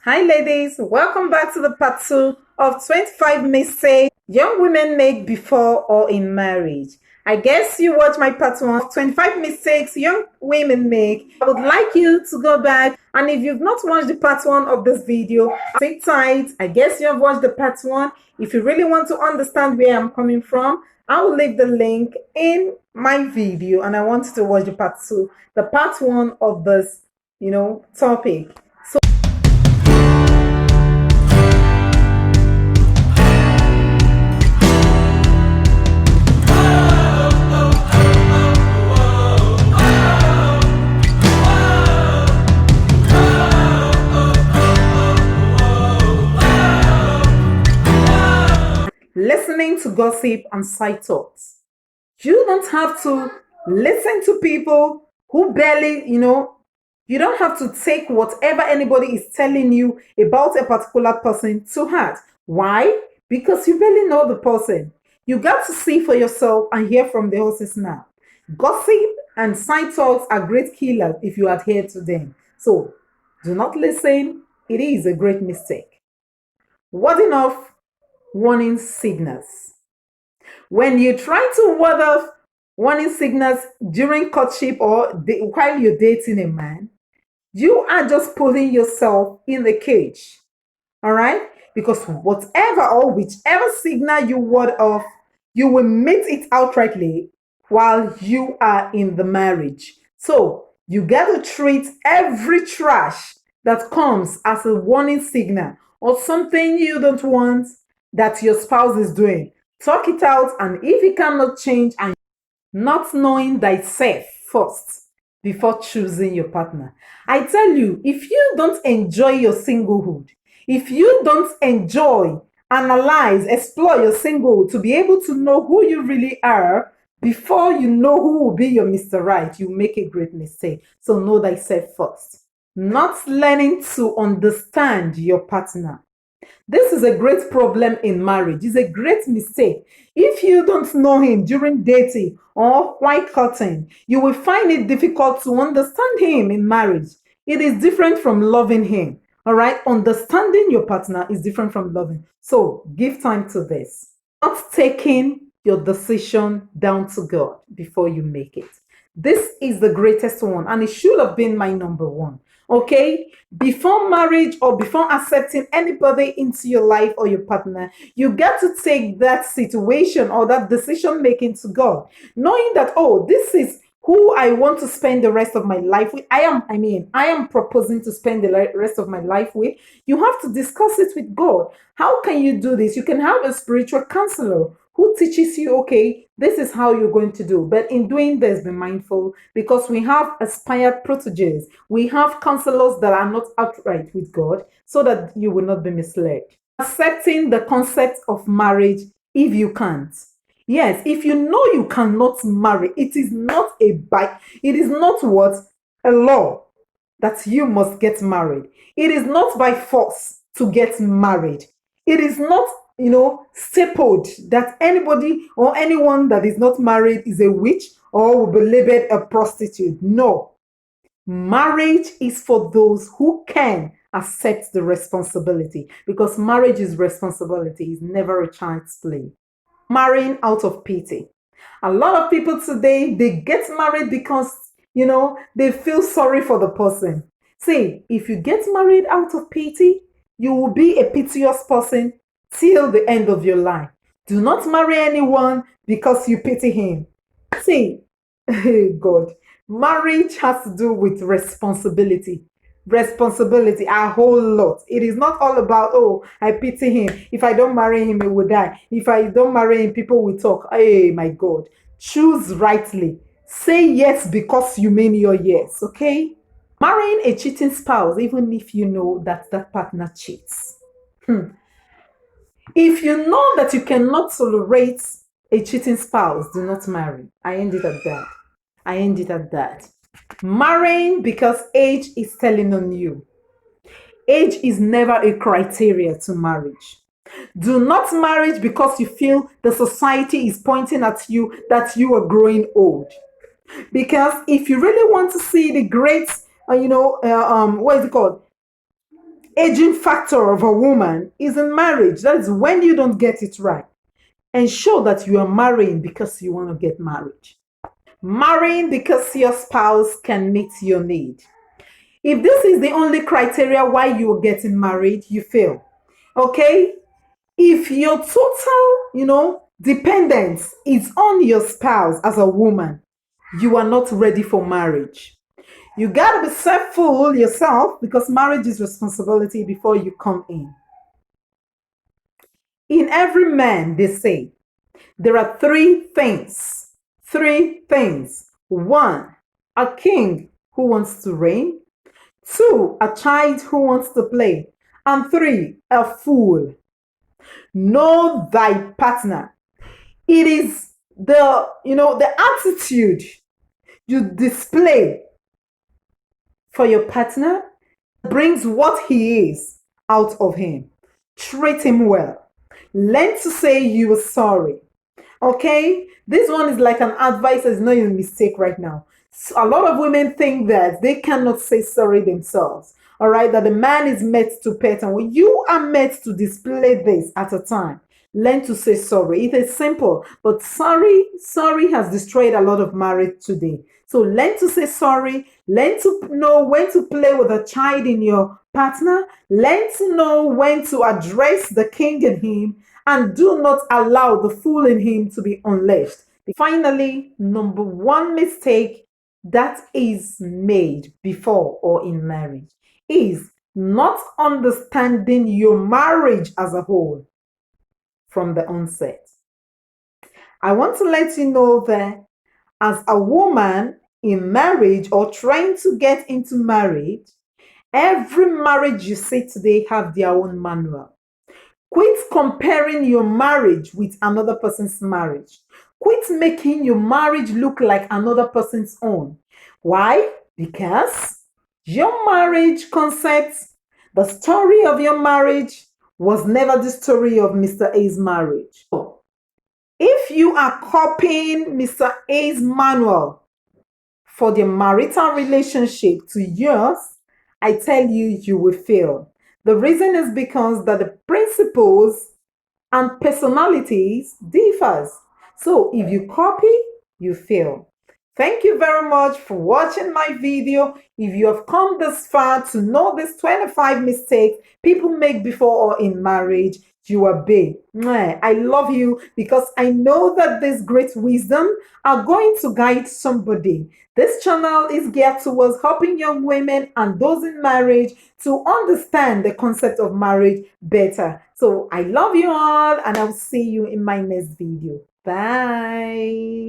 Hi ladies, welcome back to the part 2 of 25 mistakes young women make before or in marriage. I guess you watched my part 1 of 25 mistakes young women make. I would like you to go back, and if you've not watched the part 1 of this video, sit tight. I guess you have watched the part 1. If you really want to understand where I'm coming from, I will leave the link in my video, and I want you to watch the part 2, the part 1 of this, topic. Listening to gossip and side talks. You don't have to listen to people who barely, you don't have to take whatever anybody is telling you about a particular person to heart. Why? Because you barely know the person. You got to see for yourself and hear from the horse's mouth. Gossip and side talks are great killers if you adhere to them. So do not listen. It is a great mistake. Warding off warning signals. When you try to ward off warning signals during courtship or while you're dating a man, you are just putting yourself in the cage. All right? Because whatever or whichever signal you ward off, you will meet it outrightly while you are in the marriage. So you got to treat every trash that comes as a warning signal or something you don't want that your spouse is doing. Talk it out, and if it cannot change, and not knowing thyself first before choosing your partner. I tell you, if you don't enjoy your singlehood, if you don't enjoy, analyze, explore your singlehood to be able to know who you really are before you know who will be your Mr. Right, you make a great mistake. So know thyself first. Not learning to understand your partner. This is a great problem in marriage. It's a great mistake. If you don't know him during dating or while courting, you will find it difficult to understand him in marriage. It is different from loving him. All right? Understanding your partner is different from loving. So give time to this. Not taking your decision down to God before you make it. This is the greatest one, and it should have been my number one. Okay, before marriage or before accepting anybody into your life or your partner, you got to take that situation or that decision making to God, knowing that, oh, this is who I want to spend the rest of my life with. I am proposing to spend the rest of my life with. You have to discuss it with God. How can you do this? You can have a spiritual counselor who teaches you, okay, this is how you're going to do. But in doing this, be mindful, because we have aspired proteges. We have counselors that are not outright with God, so that you will not be misled. Accepting the concept of marriage if you can't. Yes, if you know you cannot marry, it is not it is not what? A law that you must get married. It is not by force to get married. It is not, stapled that anybody or anyone that is not married is a witch or will be labeled a prostitute. No. Marriage is for those who can accept the responsibility, because marriage is responsibility, it's never a child's play. Marrying out of pity. A lot of people today, they get married because, they feel sorry for the person. See, if you get married out of pity, you will be a piteous person till the end of your life. Do not marry anyone because you pity him. See, God, marriage has to do with responsibility. Responsibility, a whole lot. It is not all about, oh, I pity him. If I don't marry him, he will die. If I don't marry him, people will talk. Hey, my God. Choose rightly. Say yes because you mean your yes, okay? Marrying a cheating spouse, even if you know that that partner cheats. If you know that you cannot tolerate a cheating spouse, do not marry. I end it at that. I end it at that. Marrying because age is telling on you. Age is never a criteria to marriage. Do not marry because you feel the society is pointing at you that you are growing old. Because if you really want to see the great, what is it called? aging factor of a woman is in marriage. That's when you don't get it right. Ensure that you are marrying because you want to get married. Marrying because your spouse can meet your need. If this is the only criteria why you're getting married, you fail. Okay? If your total, dependence is on your spouse as a woman, you are not ready for marriage. You got to be self-full yourself because marriage is responsibility before you come in. In every man, they say, there are three things. Three things. One, a king who wants to reign. Two, a child who wants to play. And three, a fool. Know thy partner. It is the attitude you display for your partner brings what he is out of him. Treat him well. Learn to say you are sorry. Okay? This one is like an advice that's not your mistake right now. So a lot of women think that they cannot say sorry themselves. All right, that the man is meant to pet, and when you are meant to display this at a time, learn to say sorry. It is simple, but sorry has destroyed a lot of marriage today. So learn to say sorry, learn to know when to play with a child in your partner, learn to know when to address the king in him, and do not allow the fool in him to be unleashed. Finally, number one mistake that is made before or in marriage is not understanding your marriage as a whole from the onset. I want to let you know that as a woman in marriage or trying to get into marriage, every marriage you see today have their own manual. Quit comparing your marriage with another person's marriage. Quit making your marriage look like another person's own. Why? Because your marriage concept, the story of your marriage was never the story of Mr. A's marriage. If you are copying Mr. A's manual for the marital relationship to yours, I tell you, you will fail. The reason is because that the principles and personalities differs. So if you copy, you fail. Thank you very much for watching my video. If you have come this far to know these 25 mistakes people make before or in marriage, you are big. I love you because I know that this great wisdom are going to guide somebody. This channel is geared towards helping young women and those in marriage to understand the concept of marriage better. So I love you all and I'll see you in my next video. Bye.